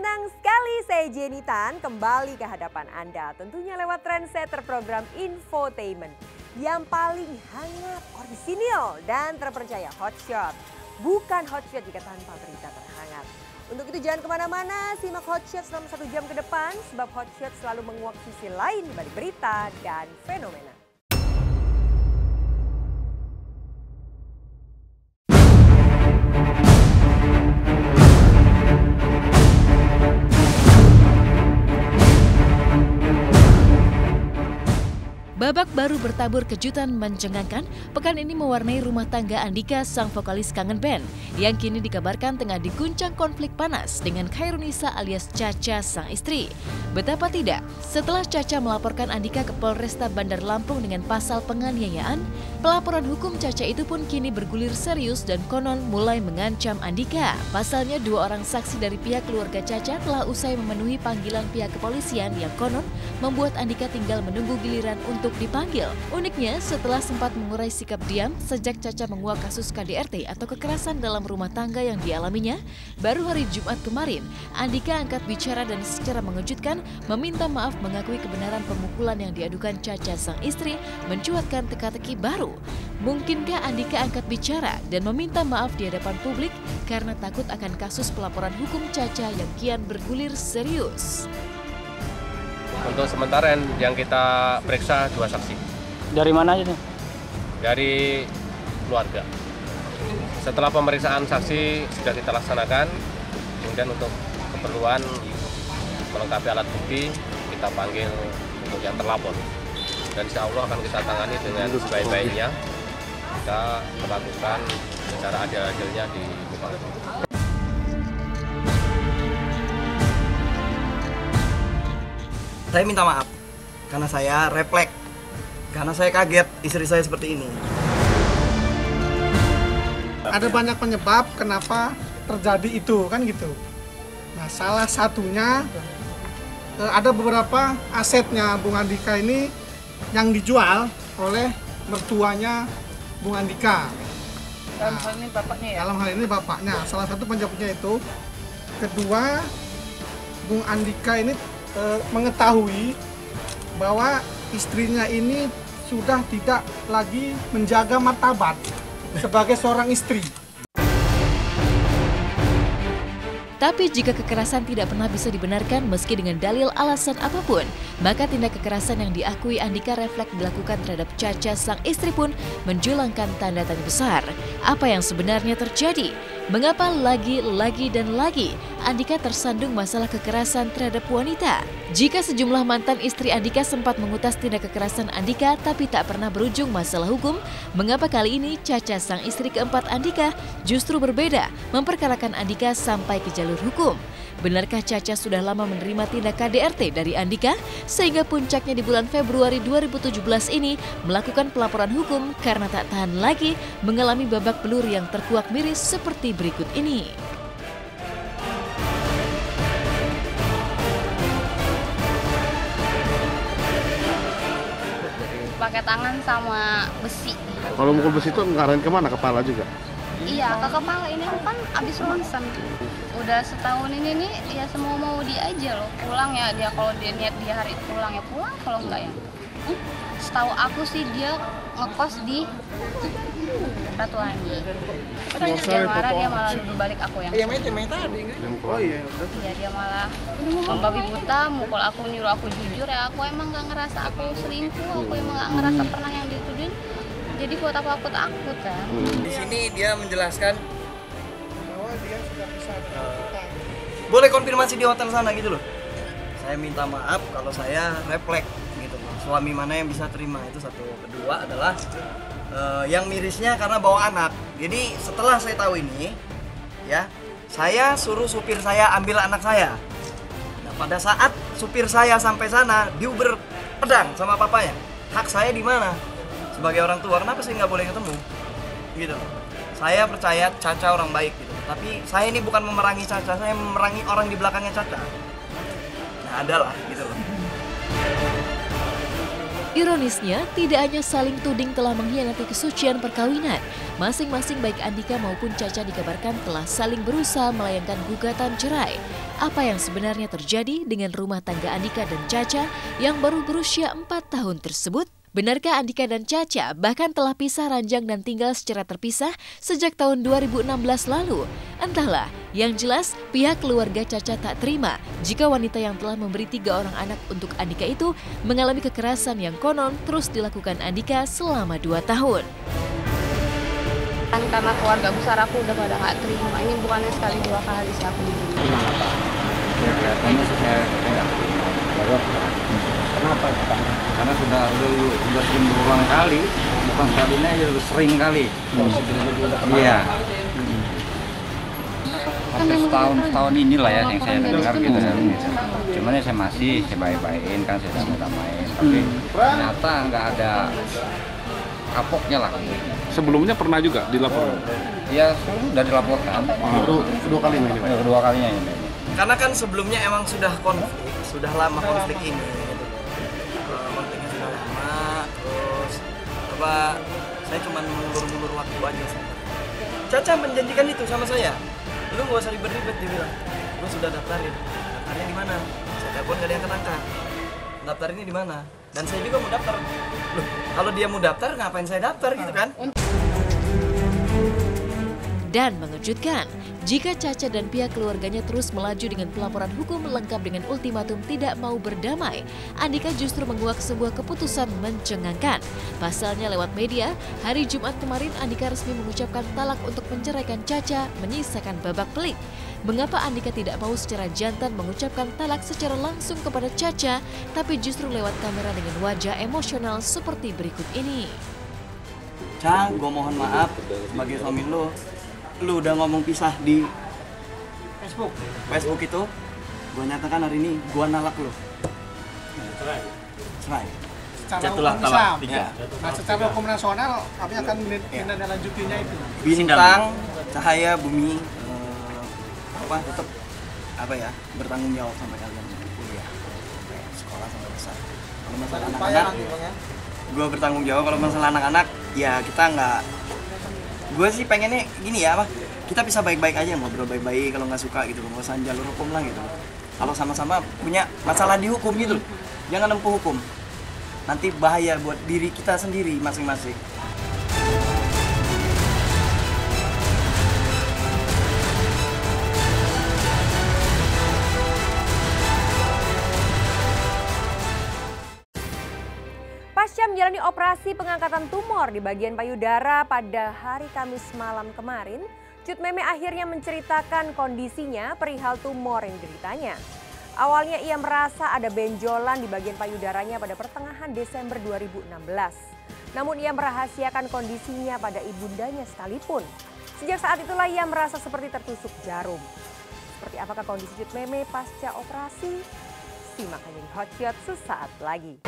senang sekali saya Jenny Tan kembali ke hadapan Anda. Tentunya lewat trendsetter program infotainment yang paling hangat, orisinil dan terpercaya, Hotshot. Bukan Hotshot jika tanpa berita terhangat. Untuk itu jangan kemana-mana, simak Hotshot selama 1 jam ke depan sebab Hotshot selalu menguak sisi lain balik berita dan fenomena. Babak baru bertabur kejutan mencengangkan, pekan ini mewarnai rumah tangga Andika, sang vokalis kangen band, yang kini dikabarkan tengah diguncang konflik panas dengan Khairunisa alias Caca, sang istri. Betapa tidak, setelah Caca melaporkan Andika ke Polresta Bandar Lampung dengan pasal penganiayaan, pelaporan hukum Caca itu pun kini bergulir serius dan konon mulai mengancam Andika. Pasalnya 2 orang saksi dari pihak keluarga Caca telah usai memenuhi panggilan pihak kepolisian yang konon membuat Andika tinggal menunggu giliran untuk dipanggil. Uniknya, setelah sempat mengurai sikap diam sejak Caca menguak kasus KDRT atau kekerasan dalam rumah tangga yang dialaminya, baru hari Jumat kemarin, Andika angkat bicara dan secara mengejutkan meminta maaf mengakui kebenaran pemukulan yang diadukan Caca, sang istri, mencuatkan teka-teki baru. Mungkinkah Andika angkat bicara dan meminta maaf di hadapan publik karena takut akan kasus pelaporan hukum Caca yang kian bergulir serius? Untuk sementara yang kita periksa 2 saksi. Dari mana aja tuh? Dari keluarga. Setelah pemeriksaan saksi sudah kita laksanakan, kemudian untuk keperluan melengkapi alat bukti kita panggil untuk yang terlapor. Dan insya Allah akan kita tangani dengan sebaik-baiknya. Kita melakukan secara adil-adilnya di muka umum. Saya minta maaf karena saya refleks, karena saya kaget istri saya seperti ini. Ada banyak penyebab kenapa terjadi itu, kan gitu. Nah, salah satunya ada beberapa asetnya Bung Andika ini yang dijual oleh mertuanya Bung Andika. Dalam hal ini bapaknya ya? Dalam hal ini bapaknya, salah satu penyebabnya itu. Kedua, Bung Andika ini mengetahui bahwa istrinya ini sudah tidak lagi menjaga martabat sebagai seorang istri. Tapi jika kekerasan tidak pernah bisa dibenarkan meski dengan dalil alasan apapun, maka tindak kekerasan yang diakui Andika refleks dilakukan terhadap Caca, sang istri pun menjulangkan tanda tanya besar. Apa yang sebenarnya terjadi? Mengapa lagi dan lagi Andika tersandung masalah kekerasan terhadap wanita? Jika sejumlah mantan istri Andika sempat mengutas tindak kekerasan Andika tapi tak pernah berujung masalah hukum, mengapa kali ini Caca, sang istri keempat Andika, justru berbeda, memperkarakan Andika sampai ke jalur hukum? Benarkah Caca sudah lama menerima tindak KDRT dari Andika sehingga puncaknya di bulan Februari 2017 ini melakukan pelaporan hukum karena tak tahan lagi mengalami babak belur yang terkuak miris seperti berikut ini? Pakai tangan sama besi. Kalau mukul besi itu ngarahin kemana? Kepala juga? Iya, ke kepala. Ini kan abis ronsen. Udah setahun ini nih, ya semua mau dia aja loh. Pulang ya dia, kalau dia niat dia hari itu pulang ya pulang, kalau enggak ya. Setahu aku sih dia ngekos di Ratulangi. Dia marah, dia malah duduk balik aku yang. Iya, main tadi kan? Oh iya. Iya, dia malah babi buta, mukul aku, nyuruh aku jujur ya. Aku emang nggak ngerasa aku selingkuh, aku emang nggak ngerasa pernah yang dituduhin. Jadi buat apa aku takut kan? Di sini dia menjelaskan Bahwa dia sudah bisa boleh konfirmasi di hotel sana gitu loh. Saya minta maaf kalau saya refleks gitu loh. Suami mana yang bisa terima, itu satu. Kedua adalah yang mirisnya karena bawa anak. Jadi setelah saya tahu ini, ya, saya suruh supir saya ambil anak saya. Nah, pada saat supir saya sampai sana, diuber pedang sama papanya. Hak saya di mana? Sebagai orang tua, kenapa saya nggak boleh ketemu? Gitu. Saya percaya Caca orang baik gitu. Tapi saya ini bukan memerangi Caca, saya memerangi orang di belakangnya Caca. Nah, adalah gitu loh. Ironisnya, tidak hanya saling tuding telah mengkhianati kesucian perkawinan, masing-masing baik Andika maupun Caca dikabarkan telah saling berusaha melayangkan gugatan cerai. Apa yang sebenarnya terjadi dengan rumah tangga Andika dan Caca yang baru berusia 4 tahun tersebut? Benarkah Andika dan Caca bahkan telah pisah ranjang dan tinggal secara terpisah sejak tahun 2016 lalu? Entahlah, yang jelas pihak keluarga Caca tak terima jika wanita yang telah memberi 3 orang anak untuk Andika itu mengalami kekerasan yang konon terus dilakukan Andika selama 2 tahun. Karena keluarga besar aku udah pada nggak terima. Ini bukannya sekali 2 kali sih aku digini. Kelihatannya saya nggak terima. Kenapa? Karena sudah berulang kali, bukan kali ini aja udah sering kali. Iya. Hampir setahun inilah ya yang saya dengar gitu. Cuman ya saya baik-baikin kan, saya damai-damain. Tapi ternyata nggak ada kapoknya lah. Sebelumnya pernah juga dilaporkan? Ya sudah dilaporkan. Kedua kalinya ini, Pak? Kedua kalinya ini. Karena kan sebelumnya emang sudah konflik, sudah lama konflik ini. Konfliknya sudah lama, terus saya cuma mengulur-ulur waktu aja sebenarnya. Caca menjanjikan itu sama saya. Lu gak usah ribet-ribet, dia bilang. Lu sudah daftarin. Daftarnya di mana? Saya telepon gak ada yang kenangkan. Daftarinnya di mana? Dan saya juga mau daftar. Loh, kalau dia mau daftar, ngapain saya daftar gitu kan? Dan mengejutkan, jika Caca dan pihak keluarganya terus melaju dengan pelaporan hukum lengkap dengan ultimatum tidak mau berdamai, Andika justru menguak sebuah keputusan mencengangkan. Pasalnya lewat media, hari Jumat kemarin Andika resmi mengucapkan talak untuk menceraikan Caca, menyisakan babak pelik. Mengapa Andika tidak mau secara jantan mengucapkan talak secara langsung kepada Caca, tapi justru lewat kamera dengan wajah emosional seperti berikut ini? Ca, gue mohon maaf sebagai suami lu udah ngomong pisah di Facebook itu, gue nyatakan hari ini gue nalak lu. Cerai. Secara hukum Islam. Nah, secara hukum nasional kami akan menindaklanjutinya itu. Bintang, cahaya, bumi, tetap bertanggung jawab sampai kalian kuliah, sekolah sampai besar. Kalau masalah anak-anak, gue bertanggung jawab. Kalau masalah anak-anak, ya kita nggak. Gue sih pengennya gini ya, kita bisa baik-baik aja, ngobrol baik-baik. Kalau nggak suka gitu, nggak usah jalur hukum lah gitu. Kalau sama-sama punya masalah di hukum gitu, jangan nempuh hukum. Nanti bahaya buat diri kita sendiri masing-masing. Pasca menjalani operasi pengangkatan tumor di bagian payudara pada hari Kamis malam kemarin, Cut Meme akhirnya menceritakan kondisinya perihal tumor yang dideritanya. Awalnya ia merasa ada benjolan di bagian payudaranya pada pertengahan Desember 2016. Namun ia merahasiakan kondisinya pada ibundanya sekalipun. Sejak saat itulah ia merasa seperti tertusuk jarum. Seperti apakah kondisi Cut Meme pasca operasi? Simak aja di Hot Shot sesaat lagi.